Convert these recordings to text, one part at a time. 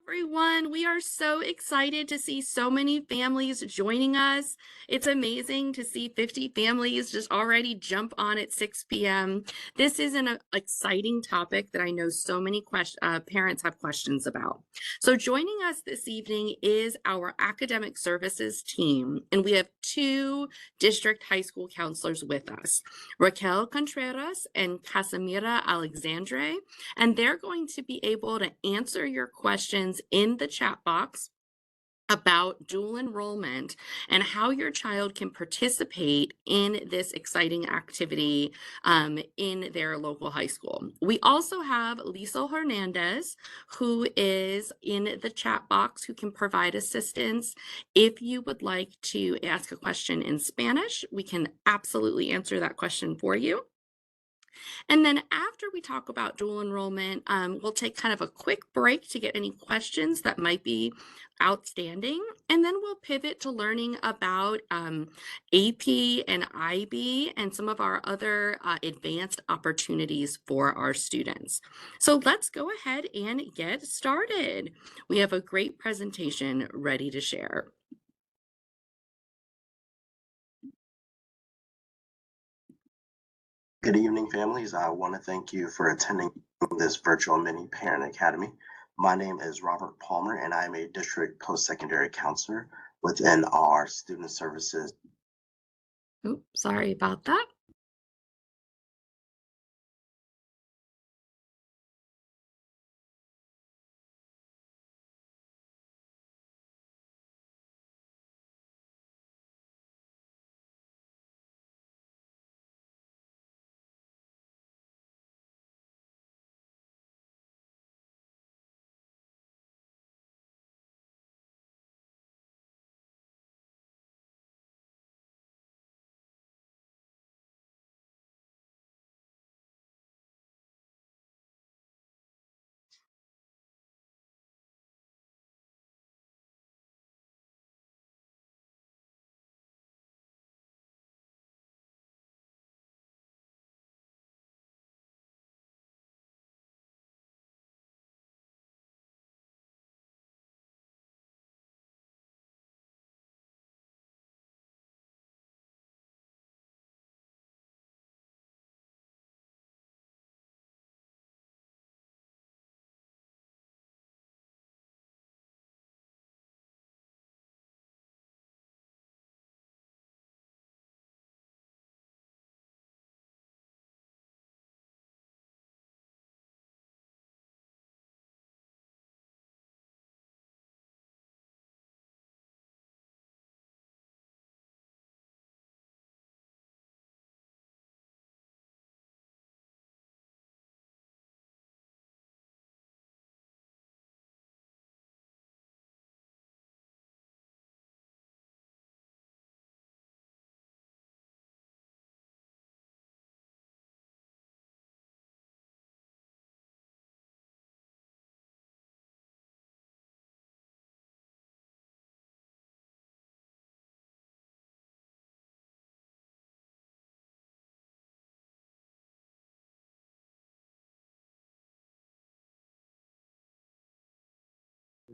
Everyone, we are so excited to see so many families joining us. It's amazing to see 50 families just already jump on at 6 p.m. This is an exciting topic that I know so many parents have questions about. So joining us this evening is our academic services team, and we have two district high school counselors with us, Raquel Contreras and Casimira Alexandre, and they're going to be able to answer your questions in the chat box about dual enrollment and how your child can participate in this exciting activity in their local high school. We also have Lisa Hernandez, who is in the chat box, who can provide assistance. If you would like to ask a question in Spanish, we can absolutely answer that question for you. And then after we talk about dual enrollment, we'll take kind of a quick break to get any questions that might be outstanding. And then we'll pivot to learning about AP and IB and some of our other advanced opportunities for our students. So let's go ahead and get started. We have a great presentation ready to share. Good evening, families. I want to thank you for attending this virtual mini parent academy. My name is Robert Palmer, and I am a district post-secondary counselor within our student services. Oops, sorry about that.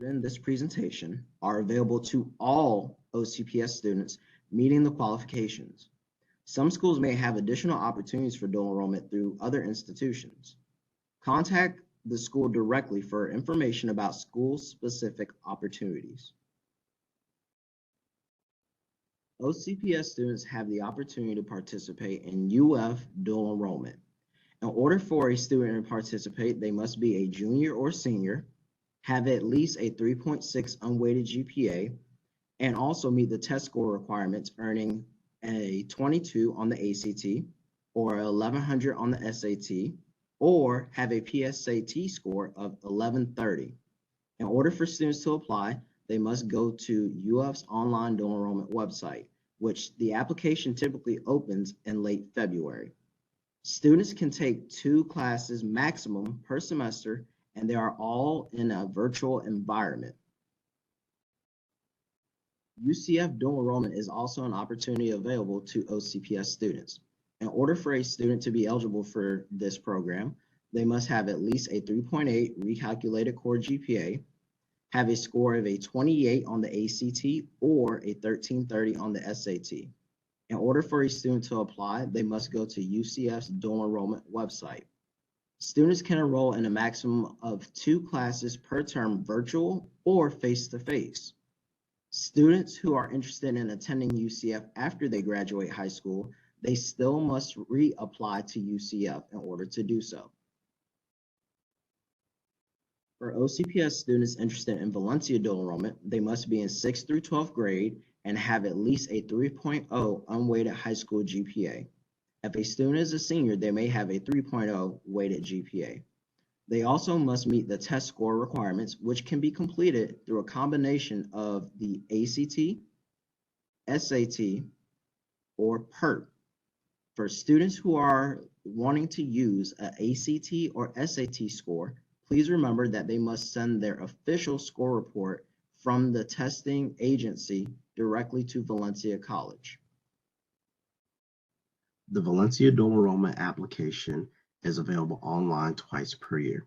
In this presentation are available to all OCPS students meeting the qualifications. Some schools may have additional opportunities for dual enrollment through other institutions. Contact the school directly for information about school-specific opportunities. OCPS students have the opportunity to participate in UF dual enrollment. In order for a student to participate, they must be a junior or senior, have at least a 3.6 unweighted GPA, and also meet the test score requirements, earning a 22 on the ACT or 1100 on the SAT, or have a PSAT score of 1130. In order for students to apply, they must go to UF's online dual enrollment website, which the application typically opens in late February. Students can take 2 classes maximum per semester, and they are all in a virtual environment. UCF dual enrollment is also an opportunity available to OCPS students. In order for a student to be eligible for this program, they must have at least a 3.8 recalculated core GPA, have a score of a 28 on the ACT or a 1330 on the SAT. In order for a student to apply, they must go to UCF's dual enrollment website. Students can enroll in a maximum of 2 classes per term, virtual or face-to-face. Students who are interested in attending UCF after they graduate high school, they still must reapply to UCF in order to do so. For OCPS students interested in Valencia dual enrollment, they must be in 6th through 12th grade and have at least a 3.0 unweighted high school GPA. If a student is a senior, they may have a 3.0 weighted GPA. They also must meet the test score requirements, which can be completed through a combination of the ACT, SAT, or PERT. For students who are wanting to use an ACT or SAT score, please remember that they must send their official score report from the testing agency directly to Valencia College. The Valencia dual enrollment application is available online twice per year,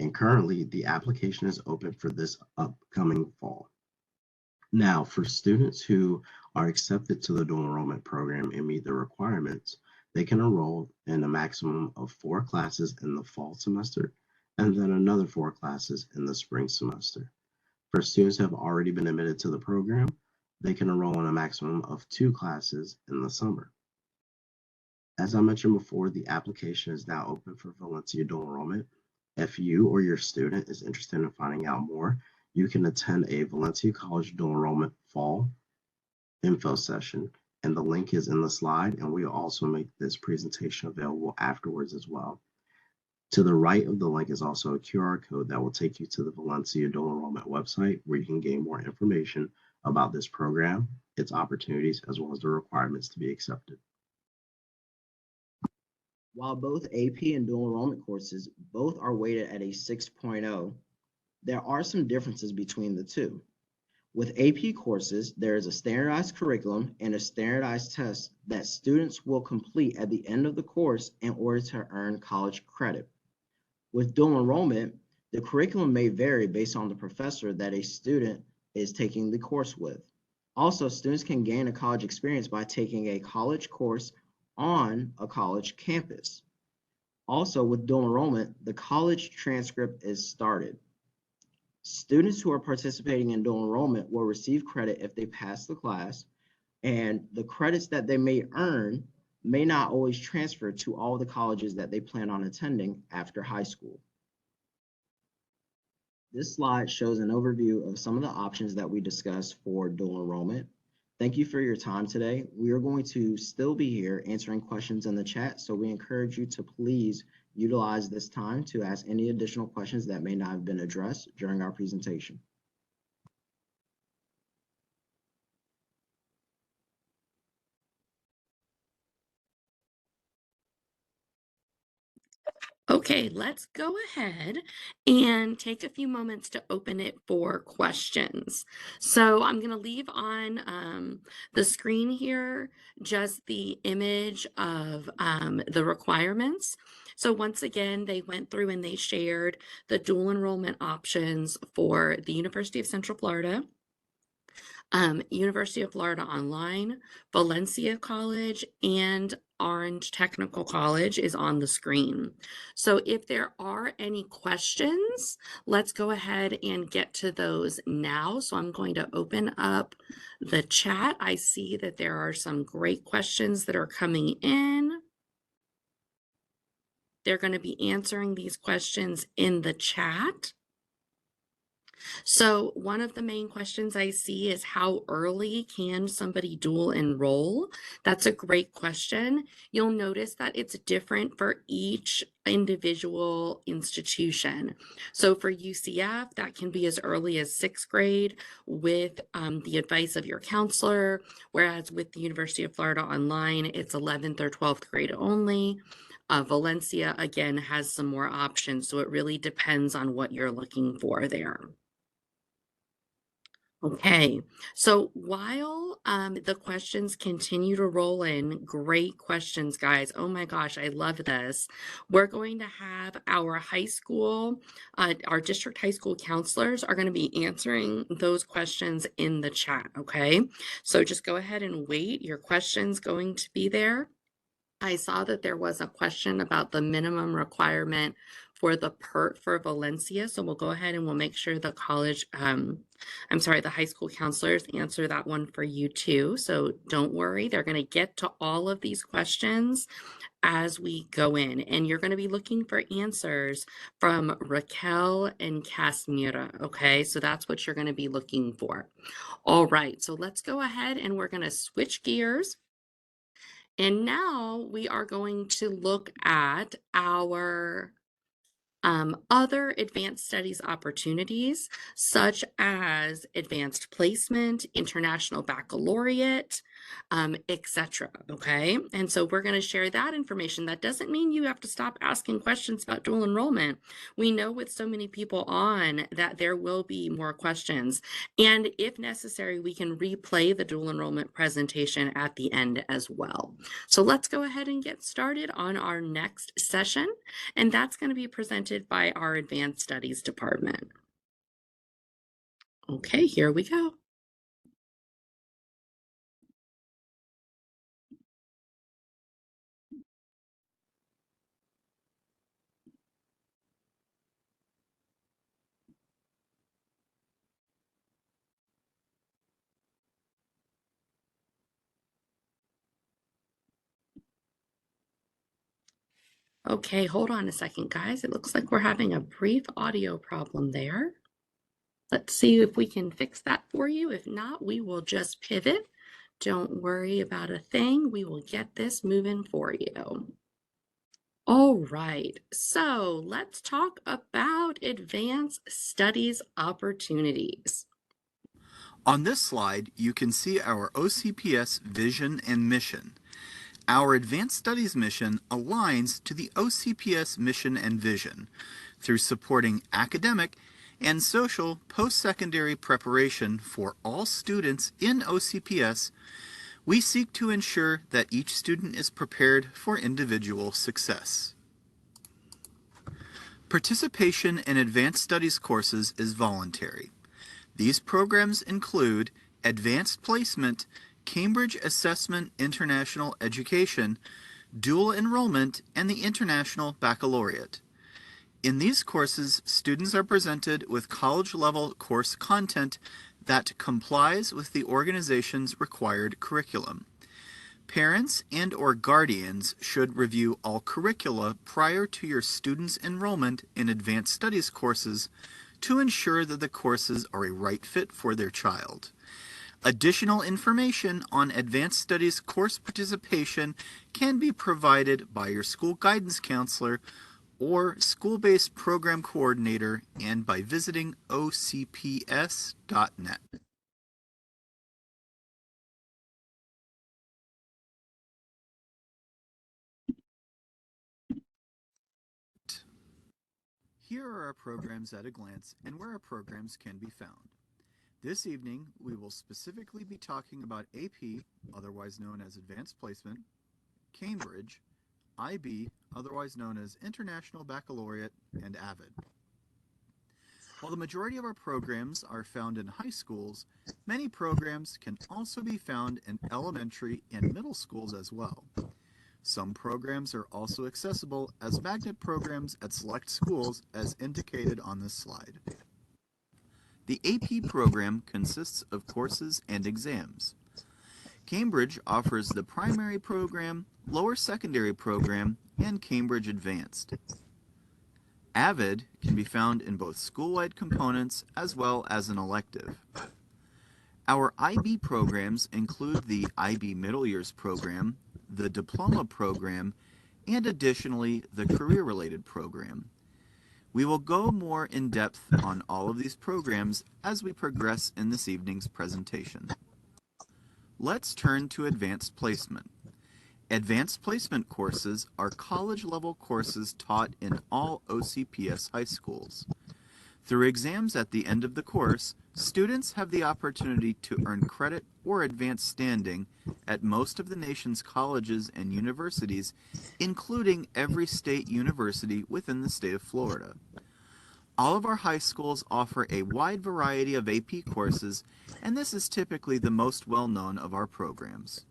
and currently the application is open for this upcoming fall. Now, for students who are accepted to the dual enrollment program and meet the requirements, they can enroll in a maximum of 4 classes in the fall semester and then another 4 classes in the spring semester. For students who have already been admitted to the program, they can enroll in a maximum of 2 classes in the summer. As I mentioned before, the application is now open for Valencia dual enrollment. If you or your student is interested in finding out more, you can attend a Valencia College dual enrollment fall info session, and the link is in the slide, and we'll also make this presentation available afterwards as well. To the right of the link is also a QR code that will take you to the Valencia dual enrollment website, where you can gain more information about this program, its opportunities, as well as the requirements to be accepted. While both AP and dual enrollment courses both are weighted at a 6.0, there are some differences between the two. With AP courses, there is a standardized curriculum and a standardized test that students will complete at the end of the course in order to earn college credit. With dual enrollment, the curriculum may vary based on the professor that a student is taking the course with. Also, students can gain a college experience by taking a college course on a college campus. Also, with dual enrollment, the college transcript is started. Students who are participating in dual enrollment will receive credit if they pass the class, and the credits that they may earn may not always transfer to all the colleges that they plan on attending after high school. This slide shows an overview of some of the options that we discussed for dual enrollment. Thank you for your time today. We are going to still be here answering questions in the chat, so we encourage you to please utilize this time to ask any additional questions that may not have been addressed during our presentation. Okay, let's go ahead and take a few moments to open it for questions. So I'm going to leave on the screen here just the image of the requirements. So once again, they went through and they shared the dual enrollment options for the University of Central Florida, University of Florida Online, Valencia College, and Orange Technical College is on the screen. So if there are any questions, let's go ahead and get to those now. So I'm going to open up the chat. I see that there are some great questions that are coming in. They're going to be answering these questions in the chat. So one of the main questions I see is, how early can somebody dual enroll? That's a great question. You'll notice that it's different for each individual institution. So for UCF, that can be as early as 6th grade with the advice of your counselor, whereas with the University of Florida Online, it's 11th or 12th grade only. Valencia, again, has some more options, so it really depends on what you're looking for there. Okay, so while the questions continue to roll in, great questions, guys. Oh my gosh, I love this. We're going to have our high school, our district high school counselors are going to be answering those questions in the chat. Okay, so just go ahead and wait. Your question's going to be there. I saw that there was a question about the minimum requirement for the PERT for Valencia. So we'll go ahead and we'll make sure the the high school counselors answer that one for you too. So don't worry, they're going to get to all of these questions as we go in. And you're going to be looking for answers from Raquel and Casimira. Okay, so that's what you're going to be looking for. All right, so let's go ahead and we're going to switch gears. And now we are going to look at our other advanced studies opportunities, such as advanced placement, international baccalaureate, etc. Okay, and so we're going to share that information. That doesn't mean you have to stop asking questions about dual enrollment. We know with so many people on that there will be more questions, and if necessary, we can replay the dual enrollment presentation at the end as well. So let's go ahead and get started on our next session, and that's going to be presented by our Advanced Studies Department. Okay, here we go. Okay, hold on a second, guys. It looks like we're having a brief audio problem there. Let's see if we can fix that for you. If not, we will just pivot. Don't worry about a thing. We will get this moving for you. All right, so let's talk about advanced studies opportunities. On this slide, you can see our OCPS vision and mission. Our Advanced Studies mission aligns to the OCPS mission and vision through supporting academic and social post-secondary preparation for all students in OCPS. We seek to ensure that each student is prepared for individual success. Participation in Advanced Studies courses is voluntary. These programs include Advanced Placement, Cambridge Assessment International Education, Dual Enrollment, and the International Baccalaureate. In these courses, students are presented with college-level course content that complies with the organization's required curriculum. Parents and/or guardians should review all curricula prior to your student's enrollment in advanced studies courses to ensure that the courses are a right fit for their child. Additional information on advanced studies course participation can be provided by your school guidance counselor or school-based program coordinator and by visiting ocps.net. Here are our programs at a glance and where our programs can be found. This evening, we will specifically be talking about AP, otherwise known as Advanced Placement, Cambridge, IB, otherwise known as International Baccalaureate, and AVID. While the majority of our programs are found in high schools, many programs can also be found in elementary and middle schools as well. Some programs are also accessible as magnet programs at select schools as indicated on this slide. The AP program consists of courses and exams. Cambridge offers the primary program, lower secondary program, and Cambridge Advanced. AVID can be found in both school-wide components as well as an elective. Our IB programs include the IB Middle Years program, the Diploma program, and additionally the career-related program. We will go more in depth on all of these programs as we progress in this evening's presentation. Let's turn to Advanced Placement. Advanced Placement courses are college-level courses taught in all OCPS high schools. Through exams at the end of the course, students have the opportunity to earn credit or advanced standing at most of the nation's colleges and universities, including every state university within the state of Florida. All of our high schools offer a wide variety of AP courses, and this is typically the most well-known of our programs.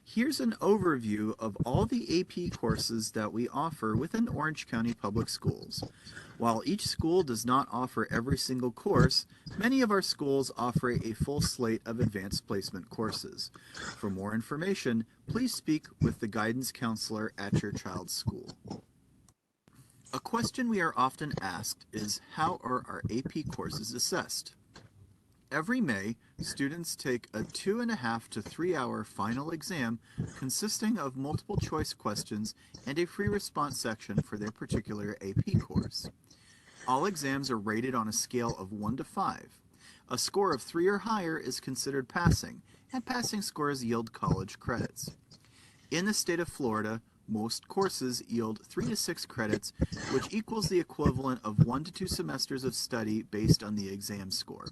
Here's an overview of all the AP courses that we offer within Orange County Public Schools. While each school does not offer every single course, many of our schools offer a full slate of advanced placement courses. For more information, please speak with the guidance counselor at your child's school. A question we are often asked is, how are our AP courses assessed? Every May, students take a 2.5 to 3 hour final exam consisting of multiple choice questions and a free response section for their particular AP course. All exams are rated on a scale of 1 to 5. A score of 3 or higher is considered passing, and passing scores yield college credits. In the state of Florida, most courses yield 3 to 6 credits, which equals the equivalent of 1 to 2 semesters of study based on the exam score.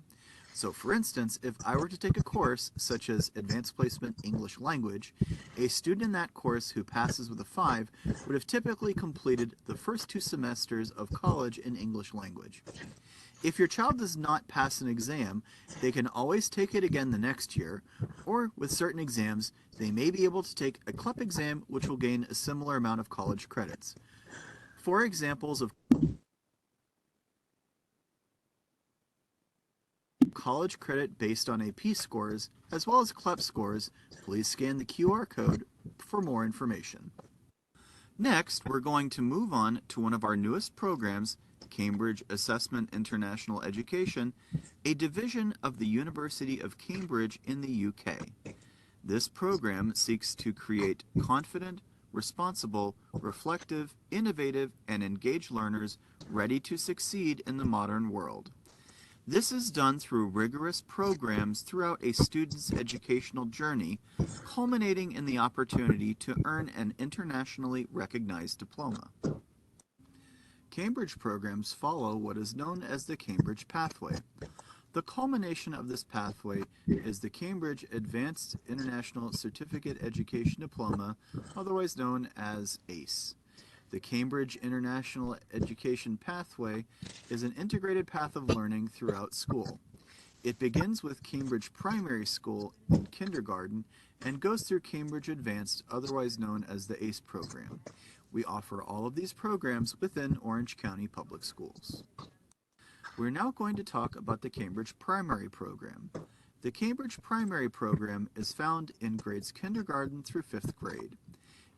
So for instance, if I were to take a course such as Advanced Placement English Language, a student in that course who passes with a 5 would have typically completed the first 2 semesters of college in English language. If your child does not pass an exam, they can always take it again the next year, or with certain exams, they may be able to take a CLEP exam which will gain a similar amount of college credits. For examples of college credit based on AP scores, as well as CLEP scores, please scan the QR code for more information. Next, we're going to move on to one of our newest programs, Cambridge Assessment International Education, a division of the University of Cambridge in the UK. This program seeks to create confident, responsible, reflective, innovative, and engaged learners ready to succeed in the modern world. This is done through rigorous programs throughout a student's educational journey, culminating in the opportunity to earn an internationally recognized diploma. Cambridge programs follow what is known as the Cambridge Pathway. The culmination of this pathway is the Cambridge Advanced International Certificate Education Diploma, otherwise known as ACE. The Cambridge International Education Pathway is an integrated path of learning throughout school. It begins with Cambridge Primary School in kindergarten and goes through Cambridge Advanced, otherwise known as the ACE program. We offer all of these programs within Orange County Public Schools. We're now going to talk about the Cambridge Primary Program. The Cambridge Primary Program is found in grades kindergarten through 5th grade.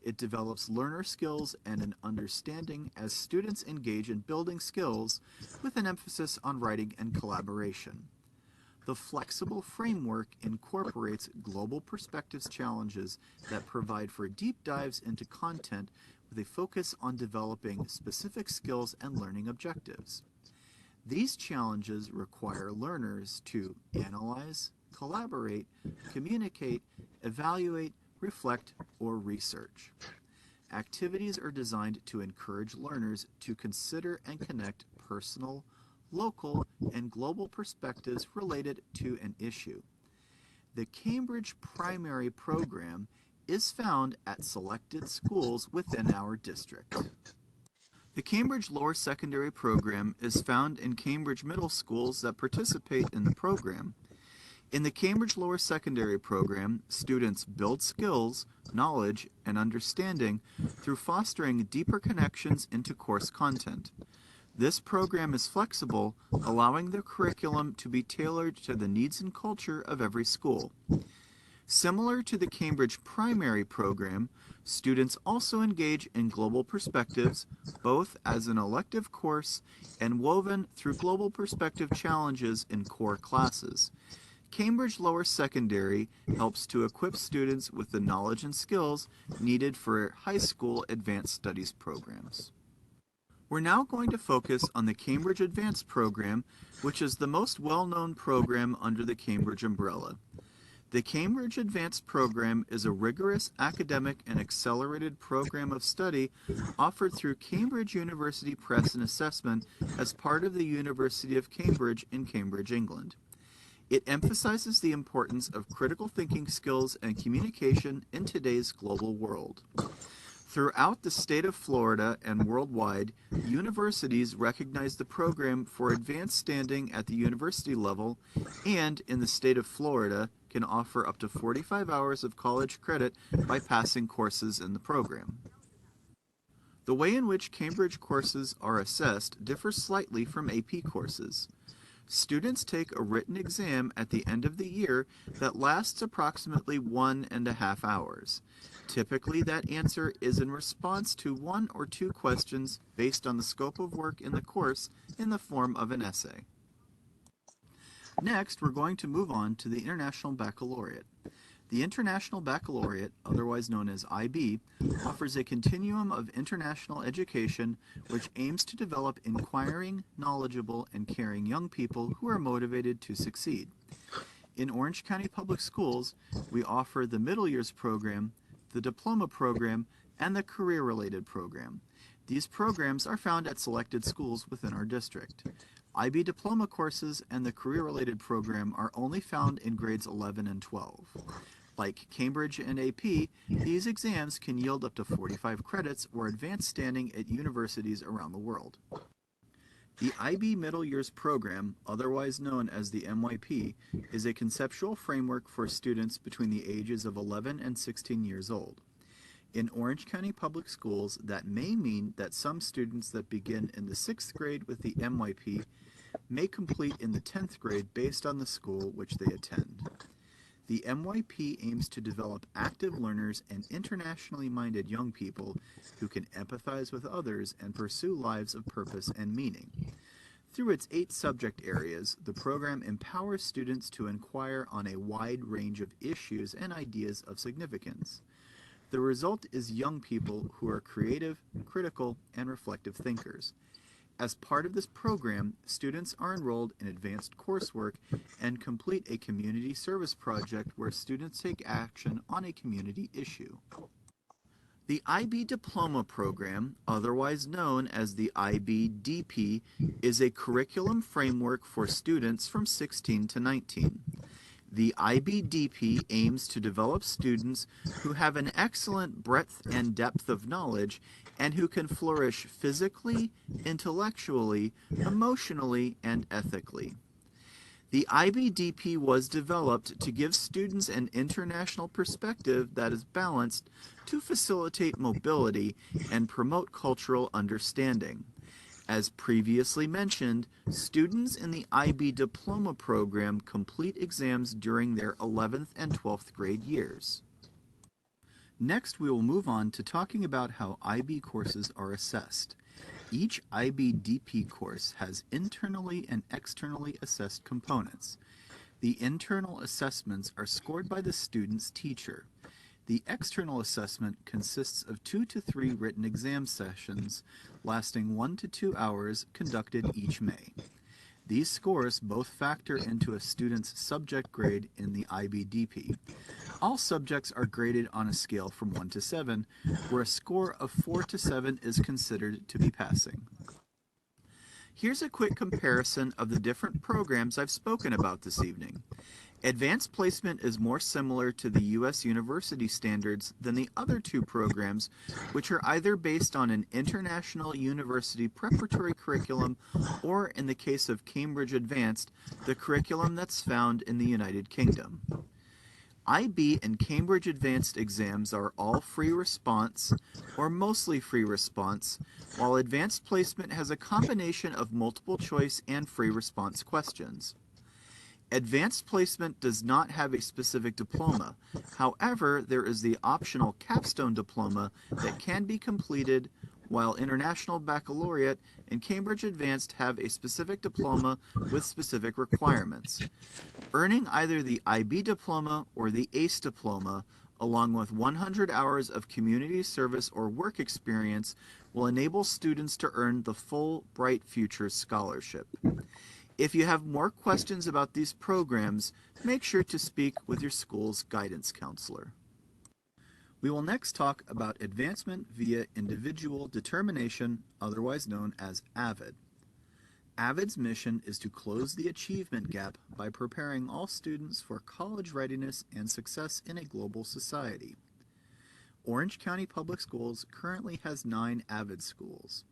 It develops learner skills and an understanding as students engage in building skills with an emphasis on writing and collaboration. The flexible framework incorporates global perspectives challenges that provide for deep dives into content with a focus on developing specific skills and learning objectives. These challenges require learners to analyze, collaborate, communicate, evaluate, reflect, or research. Activities are designed to encourage learners to consider and connect personal, local, and global perspectives related to an issue. The Cambridge Primary Program is found at selected schools within our district. The Cambridge Lower Secondary Program is found in Cambridge Middle Schools that participate in the program. In the Cambridge Lower Secondary Program, students build skills, knowledge, and understanding through fostering deeper connections into course content. This program is flexible, allowing the curriculum to be tailored to the needs and culture of every school. Similar to the Cambridge Primary Program, students also engage in global perspectives, both as an elective course and woven through global perspective challenges in core classes. Cambridge Lower Secondary helps to equip students with the knowledge and skills needed for high school advanced studies programs. We're now going to focus on the Cambridge Advanced program, which is the most well-known program under the Cambridge umbrella. The Cambridge Advanced Program is a rigorous academic and accelerated program of study offered through Cambridge University Press and Assessment as part of the University of Cambridge in Cambridge, England. It emphasizes the importance of critical thinking skills and communication in today's global world. Throughout the state of Florida and worldwide, universities recognize the program for advanced standing at the university level, and in the state of Florida can offer up to 45 hours of college credit by passing courses in the program. The way in which Cambridge courses are assessed differs slightly from AP courses. Students take a written exam at the end of the year that lasts approximately 1.5 hours. Typically, that answer is in response to 1 or 2 questions based on the scope of work in the course in the form of an essay. Next, we're going to move on to the International Baccalaureate. The International Baccalaureate, otherwise known as IB, offers a continuum of international education which aims to develop inquiring, knowledgeable, and caring young people who are motivated to succeed. In Orange County Public Schools, we offer the Middle Years Program, the Diploma Program, and the Career-Related Program. These programs are found at selected schools within our district. IB Diploma courses and the Career-Related Program are only found in grades 11 and 12. Like Cambridge and AP, these exams can yield up to 45 credits or advanced standing at universities around the world. The IB Middle Years Program, otherwise known as the MYP, is a conceptual framework for students between the ages of 11 and 16 years old. In Orange County Public Schools, that may mean that some students that begin in the 6th grade with the MYP may complete in the 10th grade based on the school which they attend. The MYP aims to develop active learners and internationally minded young people who can empathize with others and pursue lives of purpose and meaning. Through its 8 subject areas, the program empowers students to inquire on a wide range of issues and ideas of significance. The result is young people who are creative, critical, and reflective thinkers. As part of this program, students are enrolled in advanced coursework and complete a community service project where students take action on a community issue. The IB Diploma Program, otherwise known as the IBDP, is a curriculum framework for students from 16 to 19. The IBDP aims to develop students who have an excellent breadth and depth of knowledge and who can flourish physically, intellectually, emotionally, and ethically. The IBDP was developed to give students an international perspective that is balanced to facilitate mobility and promote cultural understanding. As previously mentioned, students in the IB Diploma Program complete exams during their 11th and 12th grade years. Next, we will move on to talking about how IB courses are assessed. Each IBDP course has internally and externally assessed components. The internal assessments are scored by the student's teacher. The external assessment consists of 2 to 3 written exam sessions lasting 1 to 2 hours conducted each May. These scores both factor into a student's subject grade in the IBDP. All subjects are graded on a scale from 1 to 7, where a score of 4 to 7 is considered to be passing. Here's a quick comparison of the different programs I've spoken about this evening. Advanced placement is more similar to the U.S. university standards than the other 2 programs, which are either based on an international university preparatory curriculum or, in the case of Cambridge Advanced, the curriculum that's found in the United Kingdom. IB and Cambridge Advanced exams are all free response or mostly free response, while Advanced Placement has a combination of multiple choice and free response questions. Advanced Placement does not have a specific diploma. However, there is the optional capstone diploma that can be completed, while International Baccalaureate and Cambridge Advanced have a specific diploma with specific requirements. Earning either the IB diploma or the ACE diploma, along with 100 hours of community service or work experience, will enable students to earn the full Bright Futures Scholarship. If you have more questions about these programs, make sure to speak with your school's guidance counselor. We will next talk about advancement via individual determination, otherwise known as AVID. AVID's mission is to close the achievement gap by preparing all students for college readiness and success in a global society. Orange County Public Schools currently has 9 AVID schools.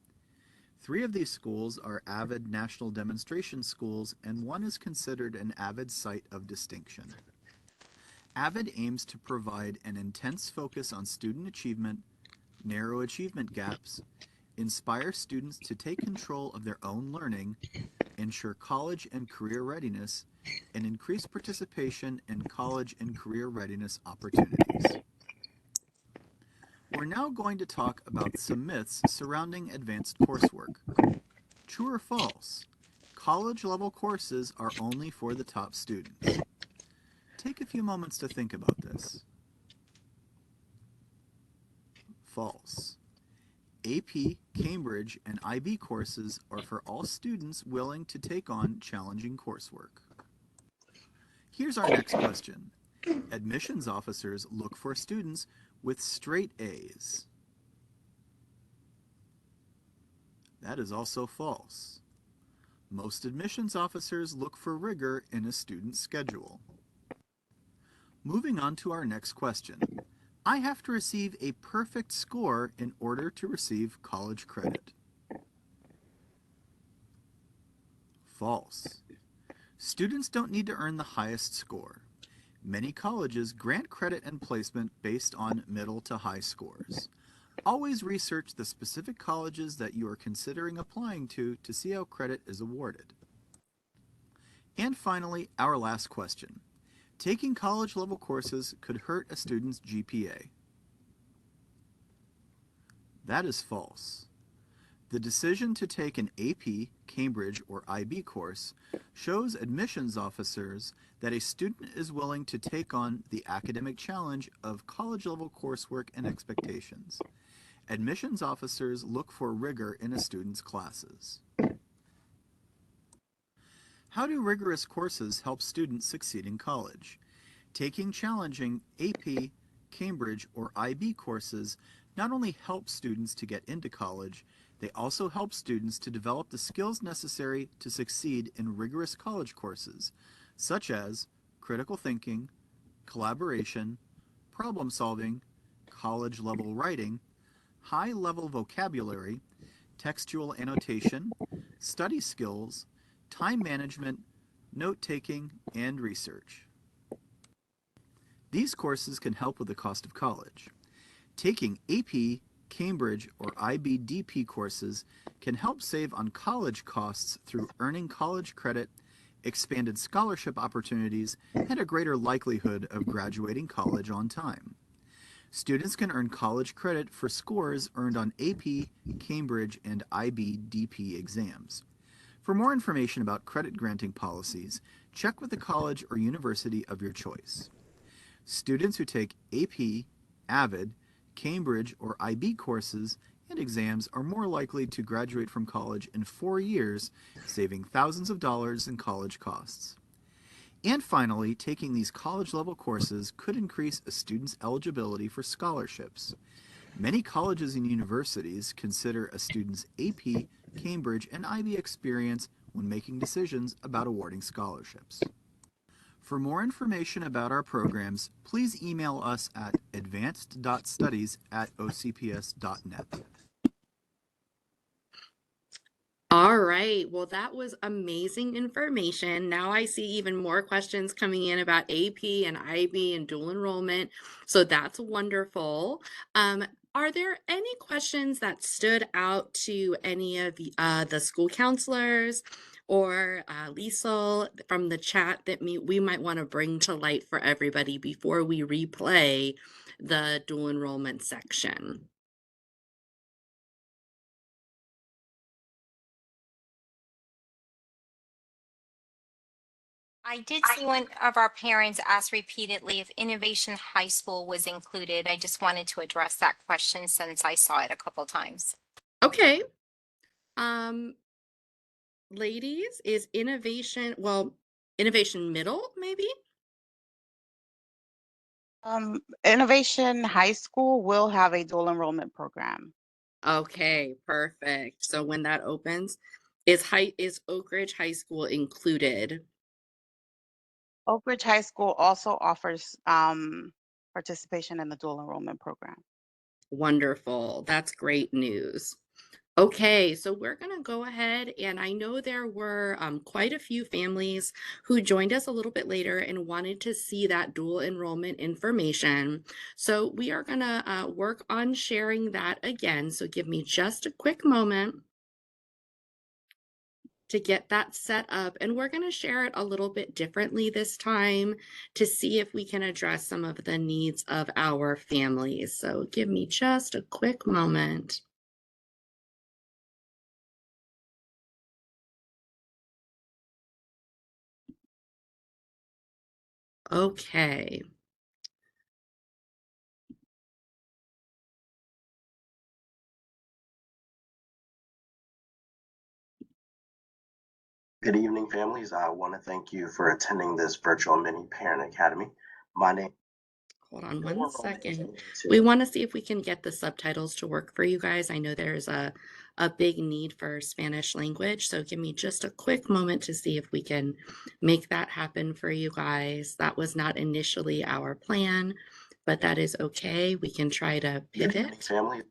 3 of these schools are AVID National Demonstration Schools, and 1 is considered an AVID Site of Distinction. AVID aims to provide an intense focus on student achievement, narrow achievement gaps, inspire students to take control of their own learning, ensure college and career readiness, and increase participation in college and career readiness opportunities. We're now going to talk about some myths surrounding advanced coursework. True or false? College-level courses are only for the top students. Take a few moments to think about this. False. AP, Cambridge, and IB courses are for all students willing to take on challenging coursework. Here's our next question. Admissions officers look for students with straight A's. That is also false. Most admissions officers look for rigor in a student's schedule. Moving on to our next question. I have to receive a perfect score in order to receive college credit. False. Students don't need to earn the highest score. Many colleges grant credit and placement based on middle to high scores. Always research the specific colleges that you are considering applying to see how credit is awarded. And finally, our last question. Taking college-level courses could hurt a student's GPA. That is false. The decision to take an AP, Cambridge, or IB course shows admissions officers that a student is willing to take on the academic challenge of college-level coursework and expectations. Admissions officers look for rigor in a student's classes. How do rigorous courses help students succeed in college? Taking challenging AP, Cambridge, or IB courses not only help students to get into college, they also help students to develop the skills necessary to succeed in rigorous college courses, such as critical thinking, collaboration, problem solving, college-level writing, high-level vocabulary, textual annotation, study skills, time management, note-taking, and research. These courses can help with the cost of college. Taking AP, Cambridge, or IB/DP courses can help save on college costs through earning college credit, expanded scholarship opportunities, and a greater likelihood of graduating college on time. Students can earn college credit for scores earned on AP, Cambridge, and IB/DP exams. For more information about credit granting policies, check with the college or university of your choice. Students who take AP, AVID, Cambridge, or IB courses and exams are more likely to graduate from college in 4 years, saving thousands of dollars in college costs. And finally, taking these college-level courses could increase a student's eligibility for scholarships. Many colleges and universities consider a student's AP, Cambridge, and IB experience when making decisions about awarding scholarships. For more information about our programs, please email us at advanced.studies@ocps.net. All right. Well, that was amazing information. Now I see even more questions coming in about AP and IB and dual enrollment. So that's wonderful. Are there any questions that stood out to any of the school counselors or Liesel from the chat that we might want to bring to light for everybody before we replay the dual enrollment section? I did see one of our parents ask repeatedly if Innovation High School was included. I just wanted to address that question since I saw it a couple times. Okay. Um, ladies, is innovation middle, maybe? Innovation High School will have a dual enrollment program. Okay, perfect. So when that opens, is Oak Ridge High School included? Oak Ridge High School also offers participation in the dual enrollment program. Wonderful. That's great news. Okay, so we're going to go ahead, and I know there were quite a few families who joined us a little bit later and wanted to see that dual enrollment information. So we are going to work on sharing that again. So give me just a quick moment to get that set up, and we're going to share it a little bit differently this time to see if we can address some of the needs of our families. So give me just a quick moment. Okay. Good evening, families. I want to thank you for attending this virtual mini parent academy. My name. Hold on Dual one enrollment is second. open to- We want to see if we can get the subtitles to work for you guys. I know there's a big need for Spanish language, so give me just a quick moment to see if we can make that happen for you guys. That was not initially our plan, but that is okay. We can try to Good evening, pivot. family.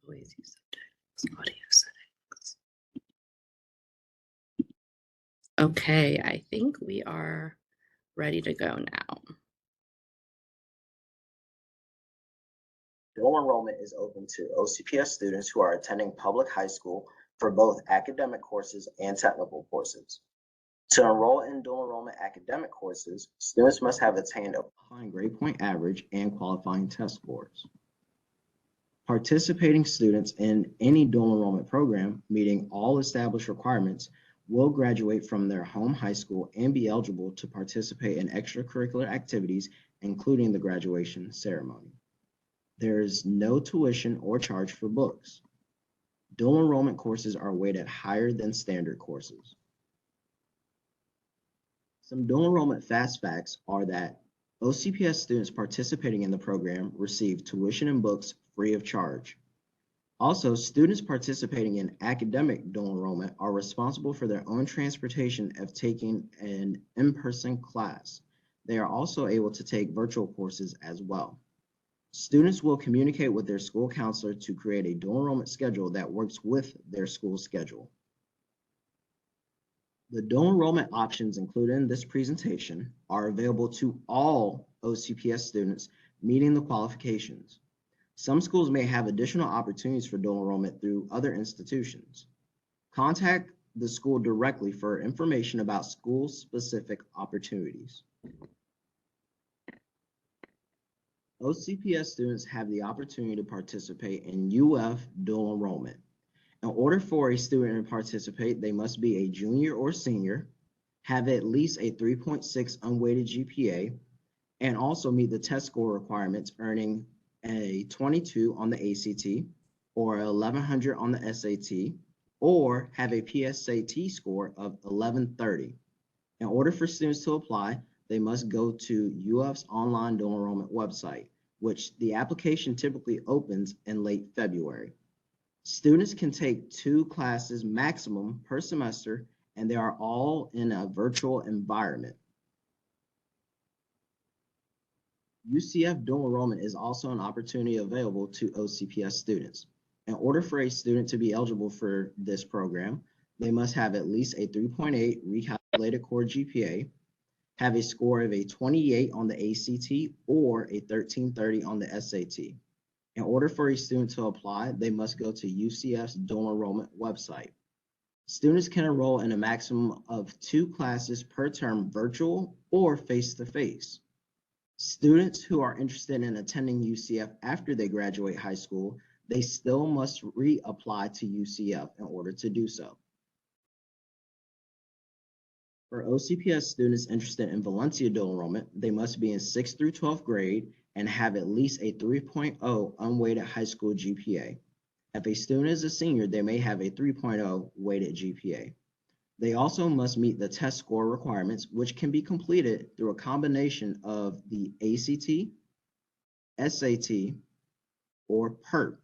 Always use subtitles, audio settings. Okay, I think we are ready to go now. Dual enrollment is open to OCPS students who are attending public high school for both academic courses and technical courses. To enroll in dual enrollment academic courses, students must have attained a qualifying grade point average and qualifying test scores. Participating students in any dual enrollment program meeting all established requirements will graduate from their home high school and be eligible to participate in extracurricular activities, including the graduation ceremony. There is no tuition or charge for books. Dual enrollment courses are weighted higher than standard courses. Some dual enrollment fast facts are that OCPS students participating in the program receive tuition and books free of charge. Also, students participating in academic dual enrollment are responsible for their own transportation if taking an in-person class. They are also able to take virtual courses as well. Students will communicate with their school counselor to create a dual enrollment schedule that works with their school schedule. The dual enrollment options included in this presentation are available to all OCPS students meeting the qualifications. Some schools may have additional opportunities for dual enrollment through other institutions. Contact the school directly for information about school-specific opportunities. OCPS students have the opportunity to participate in UF dual enrollment. In order for a student to participate, they must be a junior or senior, have at least a 3.6 unweighted GPA, and also meet the test score requirements, earning a 22 on the ACT or 1100 on the SAT, or have a PSAT score of 1130. In order for students to apply, they must go to UF's online dual enrollment website, which the application typically opens in late February. Students can take 2 classes maximum per semester, and they are all in a virtual environment. UCF dual enrollment is also an opportunity available to OCPS students. In order for a student to be eligible for this program, they must have at least a 3.8 recalculated core GPA, have a score of a 28 on the ACT or a 1330 on the SAT. In order for a student to apply, they must go to UCF's dual enrollment website. Students can enroll in a maximum of 2 classes per term, virtual or face-to-face. Students who are interested in attending UCF after they graduate high school, they still must reapply to UCF in order to do so. For OCPS students interested in Valencia dual enrollment, they must be in 6th through 12th grade and have at least a 3.0 unweighted high school GPA. If a student is a senior, they may have a 3.0 weighted GPA. They also must meet the test score requirements, which can be completed through a combination of the ACT, SAT, or PERT.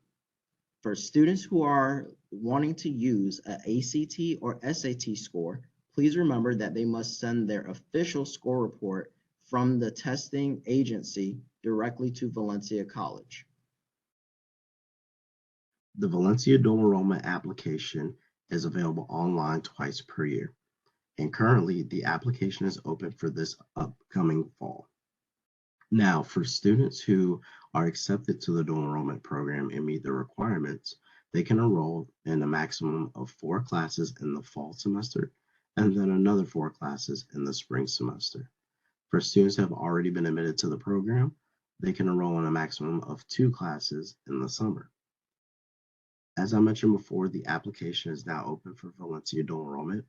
For students who are wanting to use an ACT or SAT score, please remember that they must send their official score report from the testing agency directly to Valencia College. The Valencia dual enrollment application is available online twice per year, and currently the application is open for this upcoming fall. Now, for students who are accepted to the dual enrollment program and meet the requirements, they can enroll in a maximum of 4 classes in the fall semester and then another 4 classes in the spring semester. For students who have already been admitted to the program, they can enroll in a maximum of 2 classes in the summer. As I mentioned before, the application is now open for Valencia dual enrollment.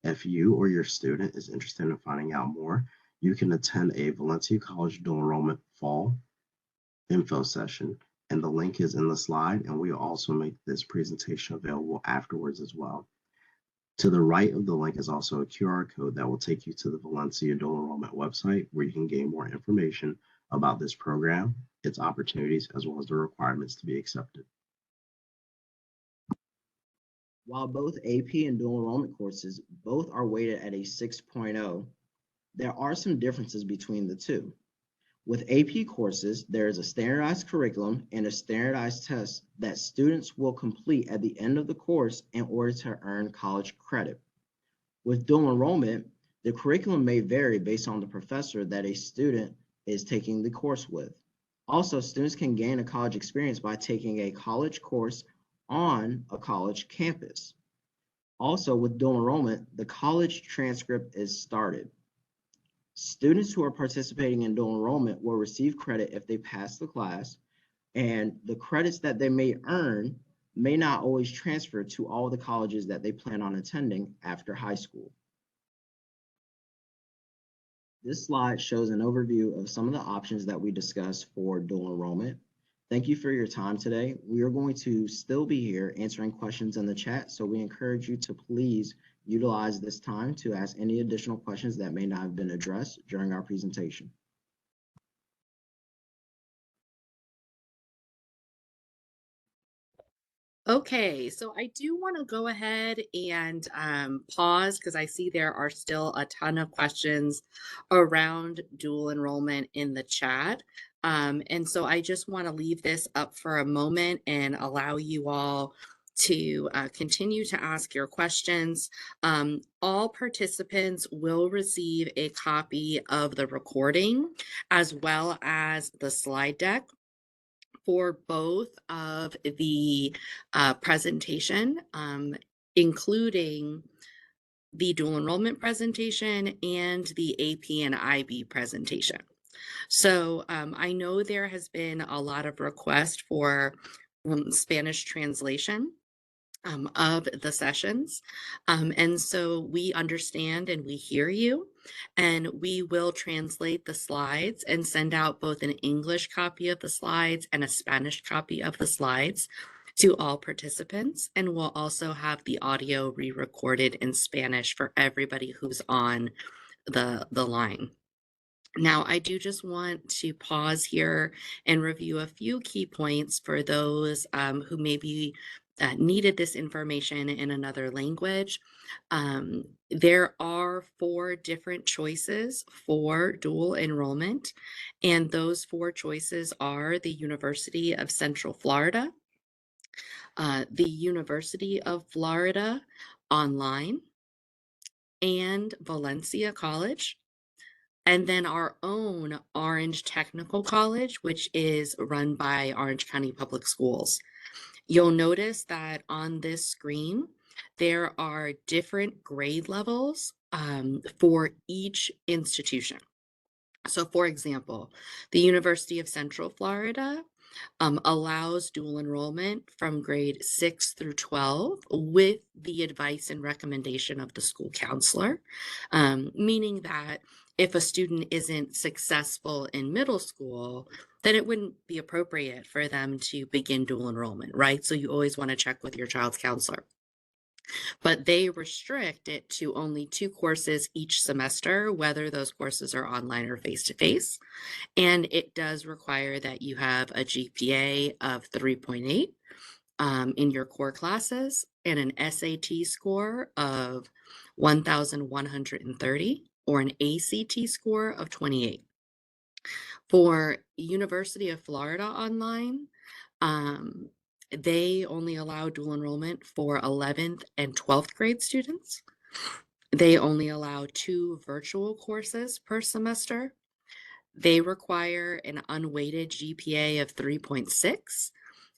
If you or your student is interested in finding out more, you can attend a Valencia College dual enrollment fall info session, and the link is in the slide, and we will also make this presentation available afterwards as well. To the right of the link is also a QR code that will take you to the Valencia dual enrollment website, where you can gain more information about this program, its opportunities, as well as the requirements to be accepted. While both AP and dual enrollment courses both are weighted at a 6.0, there are some differences between the two. With AP courses, there is a standardized curriculum and a standardized test that students will complete at the end of the course in order to earn college credit. With dual enrollment, the curriculum may vary based on the professor that a student is taking the course with. Also, students can gain a college experience by taking a college course on a college campus. Also, with dual enrollment, the college transcript is started. Students who are participating in dual enrollment will receive credit if they pass the class, and the credits that they may earn may not always transfer to all the colleges that they plan on attending after high school. This slide shows an overview of some of the options that we discussed for dual enrollment. Thank you for your time today. We are going to still be here answering questions in the chat, so we encourage you to please utilize this time to ask any additional questions that may not have been addressed during our presentation. Okay, so I do want to go ahead and pause because I see there are still a ton of questions around dual enrollment in the chat. And so I just want to leave this up for a moment and allow you all to continue to ask your questions. All participants will receive a copy of the recording as well as the slide deck for both of the presentation, including the dual enrollment presentation and the AP and IB presentation. So I know there has been a lot of request for Spanish translation of the sessions. And so we understand and we hear you, and we will translate the slides and send out both an English copy of the slides and a Spanish copy of the slides to all participants. And we'll also have the audio re-recorded in Spanish for everybody who's on the line. Now, I do just want to pause here and review a few key points for those who maybe needed this information in another language. There are 4 different choices for dual enrollment, and those 4 choices are the University of Central Florida, the University of Florida Online, and Valencia College. And then our own Orange Technical College, which is run by Orange County Public Schools. You'll notice that on this screen, there are different grade levels for each institution. So for example, the University of Central Florida allows dual enrollment from grade 6 through 12 with the advice and recommendation of the school counselor, meaning that if a student isn't successful in middle school, then it wouldn't be appropriate for them to begin dual enrollment, right? So you always want to check with your child's counselor. But they restrict it to only 2 courses each semester, whether those courses are online or face-to-face. And it does require that you have a GPA of 3.8 in your core classes and an SAT score of 1,130 or an ACT score of 28. For University of Florida Online, they only allow dual enrollment for 11th and 12th grade students. They only allow 2 virtual courses per semester. They require an unweighted GPA of 3.6,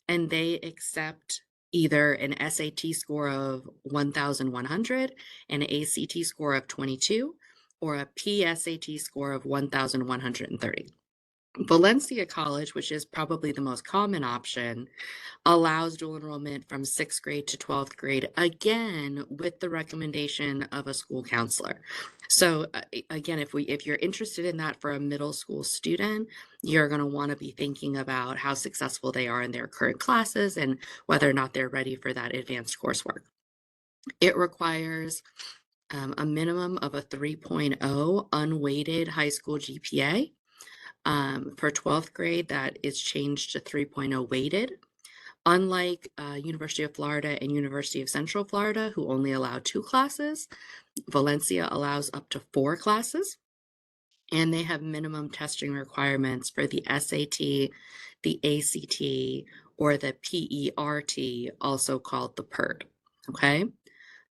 and they accept either an SAT score of 1,100, an ACT score of 22, or a PSAT score of 1,130. Valencia College, which is probably the most common option, allows dual enrollment from 6th grade to 12th grade, again, with the recommendation of a school counselor. So again, if you're interested in that for a middle school student, you're going to want to be thinking about how successful they are in their current classes and whether or not they're ready for that advanced coursework. It requires a minimum of a 3.0 unweighted high school GPA. For 12th grade, that is changed to 3.0 weighted. Unlike University of Florida and University of Central Florida, who only allow 2 classes, Valencia allows up to 4 classes, and they have minimum testing requirements for the SAT, the ACT, or the PERT, also called the PERT, okay?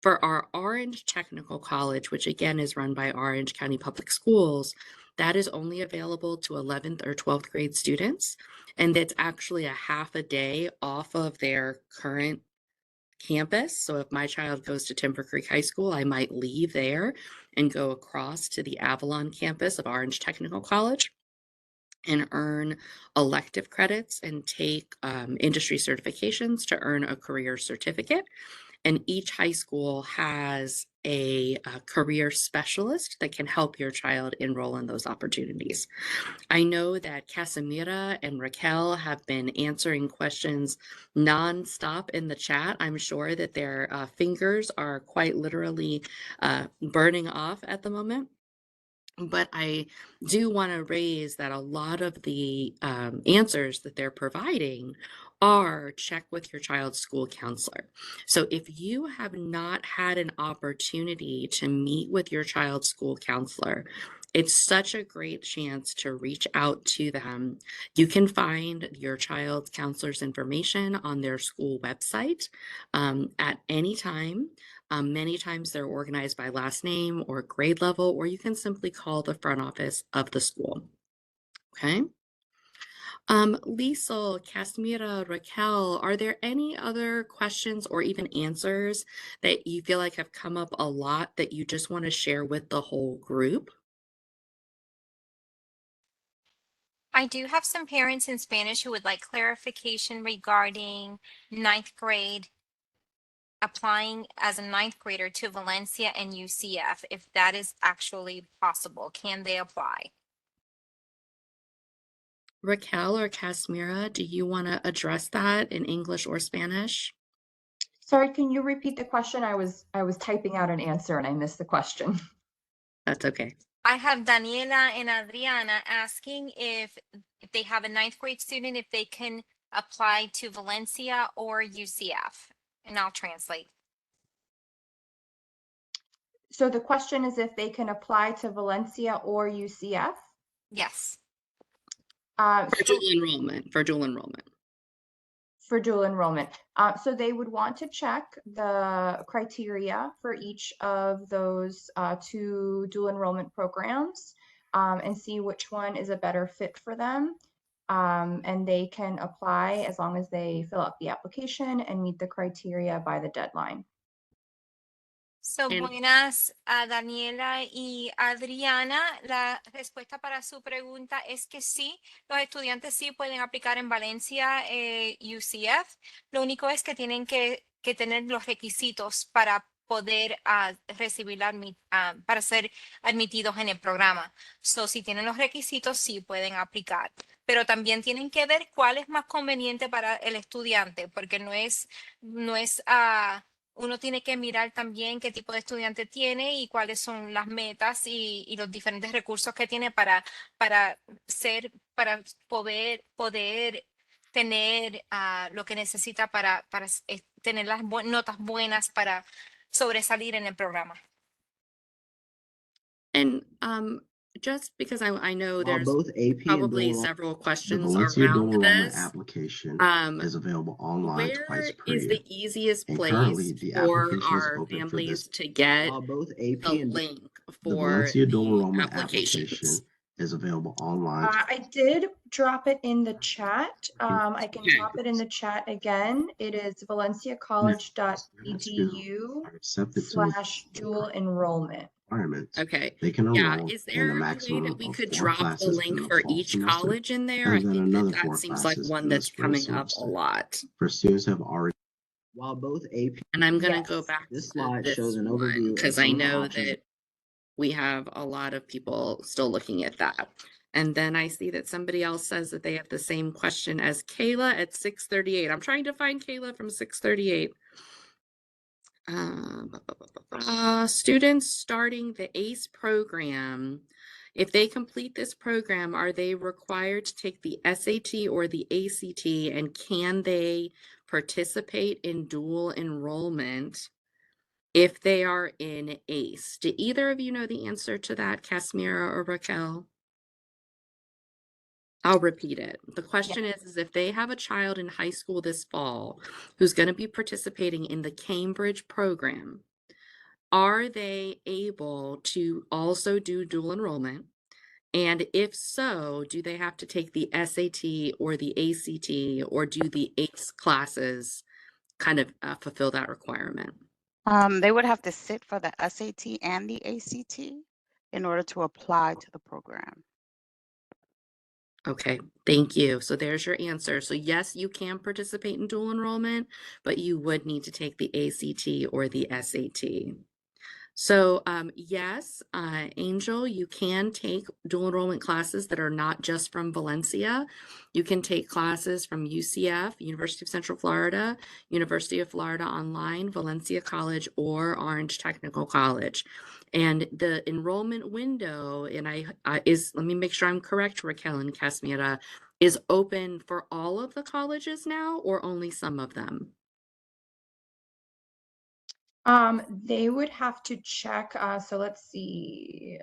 For our Orange Technical College, which again is run by Orange County Public Schools, that is only available to 11th or 12th grade students. And it's actually a half a day off of their current campus. So if my child goes to Timber Creek High School, I might leave there and go across to the Avalon campus of Orange Technical College and earn elective credits and take industry certifications to earn a career certificate. And each high school has a career specialist that can help your child enroll in those opportunities. I know that Casimira and Raquel have been answering questions nonstop in the chat. I'm sure that their fingers are quite literally burning off at the moment. But I do want to raise that a lot of the answers that they're providing are check with your child's school counselor. So if you have not had an opportunity to meet with your child's school counselor, it's such a great chance to reach out to them. You can find your child's counselor's information on their school website at any time. Many times they're organized by last name or grade level, or you can simply call the front office of the school. Okay. Liesel, Casimira, Raquel, are there any other questions or even answers that you feel like have come up a lot that you just want to share with the whole group? I do have some parents in Spanish who would like clarification regarding 9th grade applying as a 9th grader to Valencia and UCF, if that is actually possible. Can they apply? Raquel or Casimira, do you want to address that in English or Spanish? Sorry, can you repeat the question? I was typing out an answer and I missed the question. That's okay. I have Daniela and Adriana asking if they have a 9th grade student, if they can apply to Valencia or UCF, and I'll translate. So the question is if they can apply to Valencia or UCF? Yes. For dual enrollment, for dual enrollment. For dual enrollment. So they would want to check the criteria for each of those 2 dual enrollment programs and see which one is a better fit for them. And they can apply as long as they fill out the application and meet the criteria by the deadline. So, And- buenas a Daniela y Adriana. La respuesta para su pregunta es que sí, los estudiantes sí pueden aplicar en Valencia UCF. Lo único es que tienen que tener los requisitos para poder recibir para ser admitidos en el programa. So, si tienen los requisitos, sí pueden aplicar. Pero también tienen que ver cuál es más conveniente para el estudiante, porque no es uno tiene que mirar también qué tipo de estudiante tiene y cuáles son las metas y los diferentes recursos que tiene para poder tener lo que necesita para tener las notas buenas para sobresalir en el programa. And just because I know While there's both AP and probably dual several The questions Valencia dual around enrollment this. application Um, is available online twice Where per is year. the easiest And place currently, the for application is our open for this. families to get While both AP the and link The for Valencia dual the enrollment applications? application is available online. I did drop it in the chat. I can Okay. drop it in the chat again. It is valenciacollege.edu Are accepted to /dual enrollment. requirements. Okay. They can Yeah. enroll Is in there a a way maximum that we of could 4 drop the classes link in the for fall each semester, college in there? I and then think another that 4 seems like classes one in the that's spring coming up a semester. lot. For students who have already While both AP And I'm going to go Yes. back This to slide shows this an one overview of because I some of the know options. that we have a lot of people still looking at that. And then I see that somebody else says that they have the same question as Kayla at 638. I'm trying to find Kayla from 638. Students starting the ACE program, if they complete this program, are they required to take the SAT or the ACT, and can they participate in dual enrollment if they are in ACE? Do either of you know the answer to that, Casimira or Raquel? I'll repeat it. The question is if they have a child in high school this fall who's going to be participating in the Cambridge program, are they able to also do dual enrollment? And if so, do they have to take the SAT or the ACT, or do the ACE classes kind of fulfill that requirement? They would have to sit for the SAT and the ACT in order to apply to the program. Okay, thank you. So there's your answer. So yes, you can participate in dual enrollment, but you would need to take the ACT or the SAT. So yes, Angel, you can take dual enrollment classes that are not just from Valencia. You can take classes from UCF, University of Central Florida, University of Florida Online, Valencia College, or Orange Technical College. And the enrollment window, and let me make sure I'm correct, Raquel and Casimira, is open for all of the colleges now or only some of them? They would have to check. So let's see.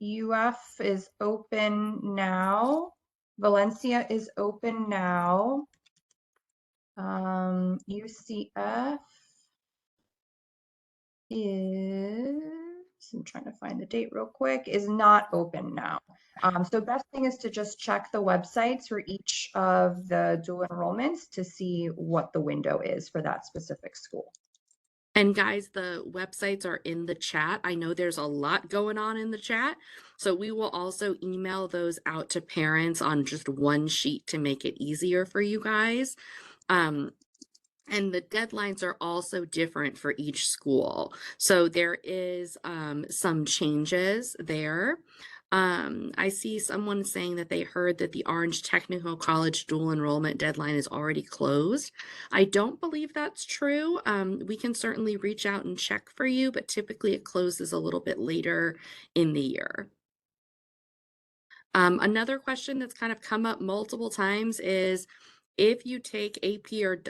UF is open now. Valencia is open now. UCF is, I'm trying to find the date real quick, is not open now. So best thing is to just check the websites for each of the dual enrollments to see what the window is for that specific school. And guys, the websites are in the chat. I know there's a lot going on in the chat, so we will also email those out to parents on just one sheet to make it easier for you guys. And the deadlines are also different for each school. So there is some changes there. I see someone saying that they heard that the Orange Technical College dual enrollment deadline is already closed. I don't believe that's true. We can certainly reach out and check for you, but typically it closes a little bit later in the year. Another question that's kind of come up multiple times is if you take AP or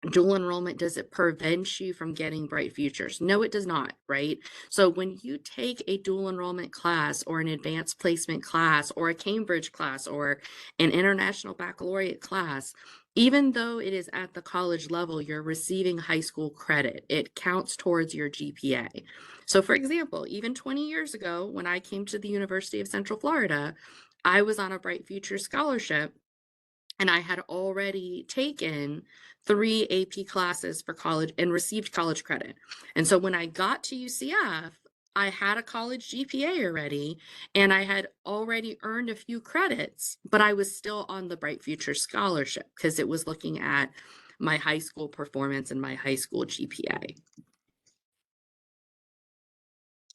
dual enrollment, does it prevent you from getting bright futures? No, it does not, right? So when you take a dual enrollment class or an advanced placement class or a Cambridge class or an international baccalaureate class, even though it is at the college level, you're receiving high school credit. It counts towards your GPA. So for example, even 20 years ago, when I came to the University of Central Florida, I was on a Bright Future scholarship. and I had already taken 3 AP classes for college and received college credit. And so when I got to UCF, I had a college GPA already, and I had already earned a few credits, but I was still on the Bright Future Scholarship because it was looking at my high school performance and my high school GPA.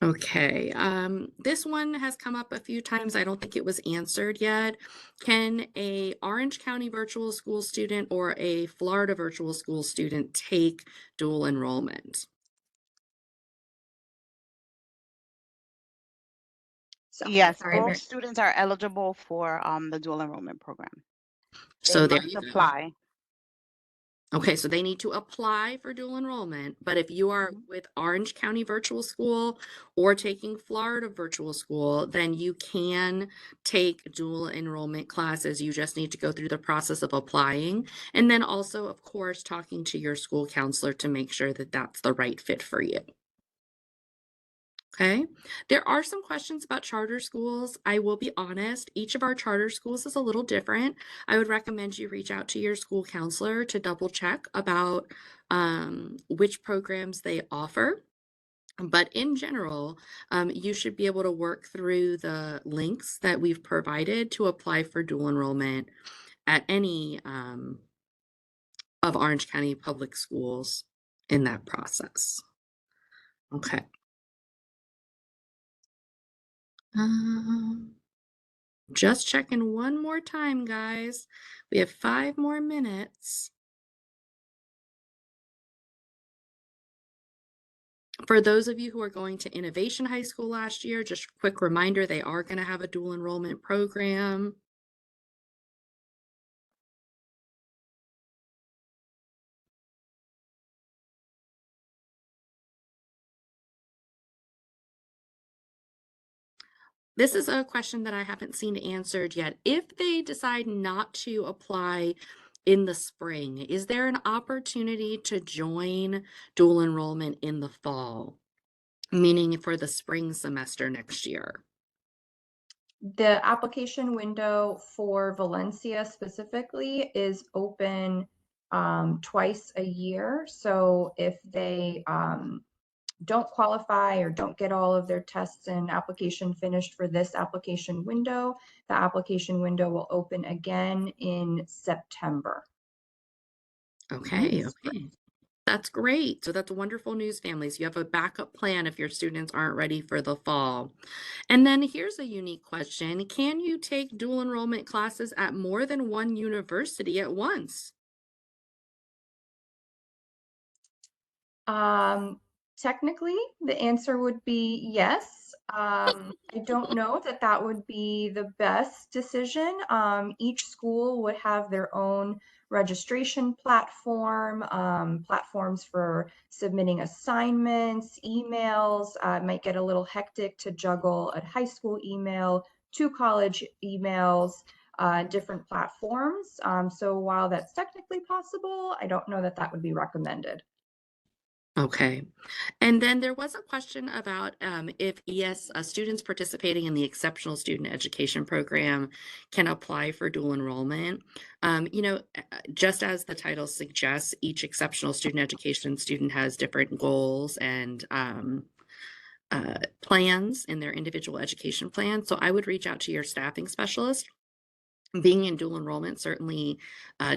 Okay, this one has come up a few times. I don't think it was answered yet. Can a Orange County virtual school student or a Florida virtual school student take dual enrollment? Yes, Sorry, both Mary. students are eligible for the dual enrollment program. They So there must you go. apply. Okay, so they need to apply for dual enrollment, but if you are Mhm. with Orange County Virtual School or taking Florida Virtual School, then you can take dual enrollment classes. You just need to go through the process of applying. And then also, of course, talking to your school counselor to make sure that that's the right fit for you. Okay, there are some questions about charter schools. I will be honest, each of our charter schools is a little different. I would recommend you reach out to your school counselor to double check about which programs they offer. But in general, you should be able to work through the links that we've provided to apply for dual enrollment at any of Orange County public schools in that process. Okay. Just checking one more time, guys. We have 5 more minutes. For those of you who are going to Innovation High School last year, just a quick reminder, they are going to have a dual enrollment program. This is a question that I haven't seen answered yet. If they decide not to apply in the spring, is there an opportunity to join dual enrollment in the fall, meaning for the spring semester next year? The application window for Valencia specifically is open twice a year. So if they don't qualify or don't get all of their tests and application finished for this application window, the application window will open again in September. Okay, okay. That's great. So that's wonderful news, families. You have a backup plan if your students aren't ready for the fall. And then here's a unique question. Can you take dual enrollment classes at more than one university at once? Technically, the answer would be yes. I don't know that that would be the best decision. Each school would have their own registration platform, platforms for submitting assignments, emails. It might get a little hectic to juggle a high school email, 2 college emails, different platforms. So while that's technically possible, I don't know that that would be recommended. Okay. And then there was a question about if students participating in the Exceptional Student Education Program can apply for dual enrollment. Just as the title suggests, each Exceptional Student Education student has different goals and plans in their individual education plan. So I would reach out to your staffing specialist. Being in dual enrollment certainly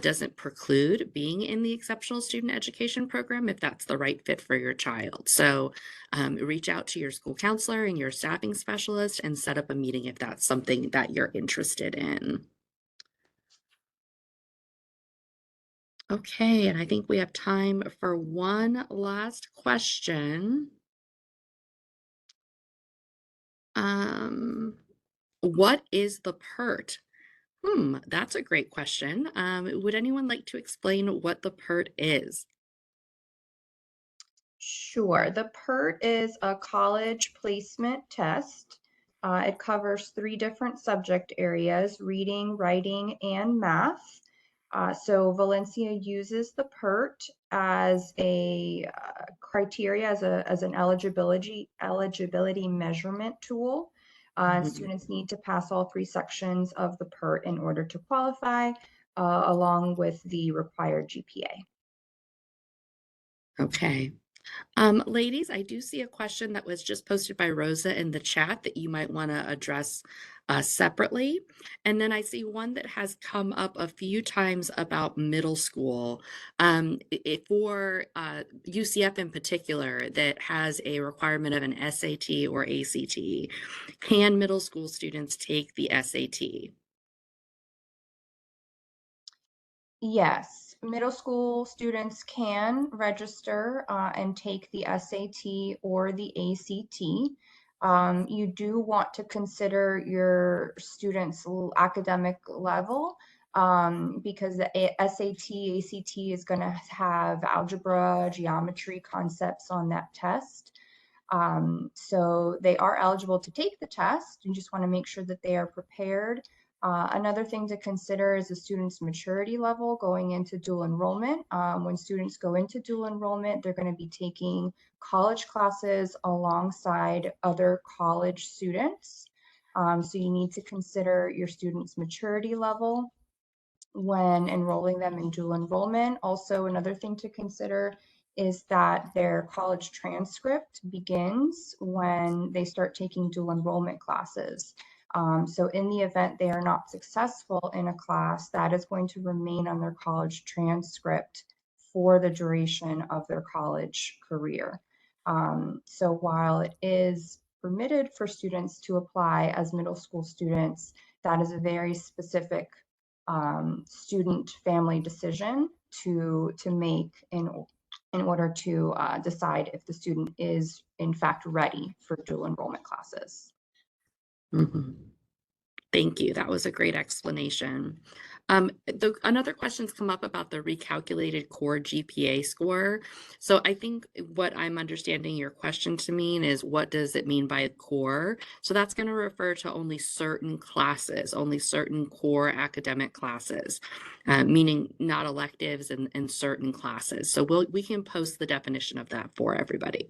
doesn't preclude being in the Exceptional Student Education Program if that's the right fit for your child. So reach out to your school counselor and your staffing specialist and set up a meeting if that's something that you're interested in. Okay, and I think we have time for one last question. What is the PERT? That's a great question. Would anyone like to explain what the PERT is? Sure. The PERT is a college placement test. It covers 3 different subject areas: reading, writing, and math. So Valencia uses the PERT as a criteria, as an eligibility measurement tool. Mhm. Students need to pass all 3 sections of the PERT in order to qualify. along with the required GPA. Okay. Ladies, I do see a question that was just posted by Rosa in the chat that you might want to address separately. And then I see one that has come up a few times about middle school. For UCF in particular, that has a requirement of an SAT or ACT. Can middle school students take the SAT? Yes, middle school students can register and take the SAT or the ACT. You do want to consider your students' academic level because the SAT, ACT is going to have algebra, geometry concepts on that test. So they are eligible to take the test. You just want to make sure that they are prepared. Another thing to consider is the student's maturity level going into dual enrollment. When students go into dual enrollment, they're going to be taking college classes alongside other college students. So you need to consider your student's maturity level when enrolling them in dual enrollment. Also, another thing to consider is that their college transcript begins when they start taking dual enrollment classes. So in the event they are not successful in a class, that is going to remain on their college transcript for the duration of their college career. So while it is permitted for students to apply as middle school students, that is a very specific student family decision to make in order to decide if the student is in fact ready for dual enrollment classes. Mhm. Thank you. That was a great explanation. Another question's come up about the recalculated core GPA score. So I think what I'm understanding your question to mean is, what does it mean by core? So that's going to refer to only certain classes, only certain core academic classes, meaning not electives and certain classes. So we can post the definition of that for everybody.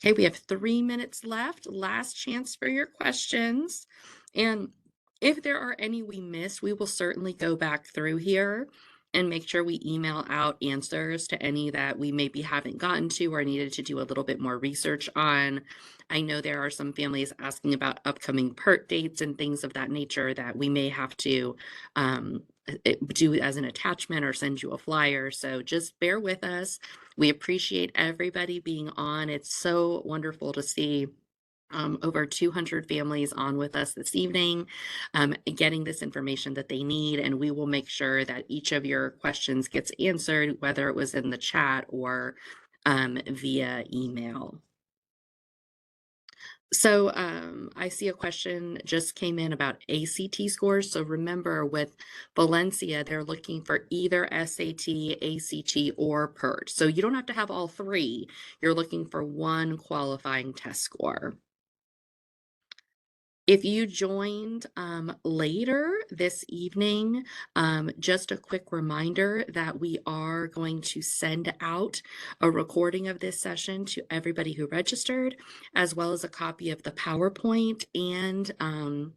Okay, we have 3 minutes left. Last chance for your questions. And if there are any we missed, we will certainly go back through here and make sure we email out answers to any that we maybe haven't gotten to or needed to do a little bit more research on. I know there are some families asking about upcoming PERT dates and things of that nature that we may have to do as an attachment or send you a flyer. So just bear with us. We appreciate everybody being on. It's so wonderful to see over 200 families on with us this evening, getting this information that they need, and we will make sure that each of your questions gets answered, whether it was in the chat or via email. So I see a question just came in about ACT scores. So remember, with Valencia, they're looking for either SAT, ACT, or PERT. So you don't have to have all three. You're looking for one qualifying test score. If you joined later this evening, just a quick reminder that we are going to send out a recording of this session to everybody who registered, as well as a copy of the PowerPoint and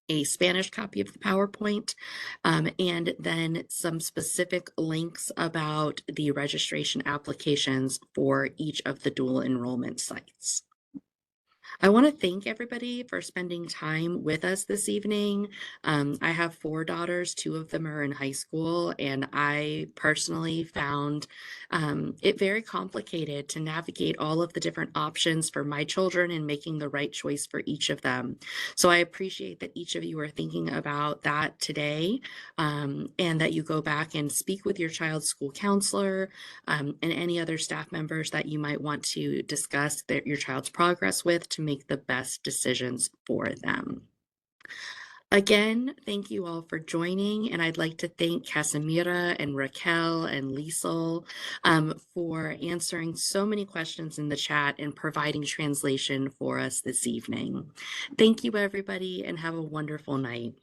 a Spanish copy of the PowerPoint, and then some specific links about the registration applications for each of the dual enrollment sites. I want to thank everybody for spending time with us this evening. I have 4 daughters, 2 of them are in high school, and I personally found it very complicated to navigate all of the different options for my children and making the right choice for each of them. So I appreciate that each of you are thinking about that today, and that you go back and speak with your child's school counselor and any other staff members that you might want to discuss your child's progress with to make the best decisions for them. Again, thank you all for joining, and I'd like to thank Casimira and Raquel and Liesel for answering so many questions in the chat and providing translation for us this evening. Thank you, everybody, and have a wonderful night.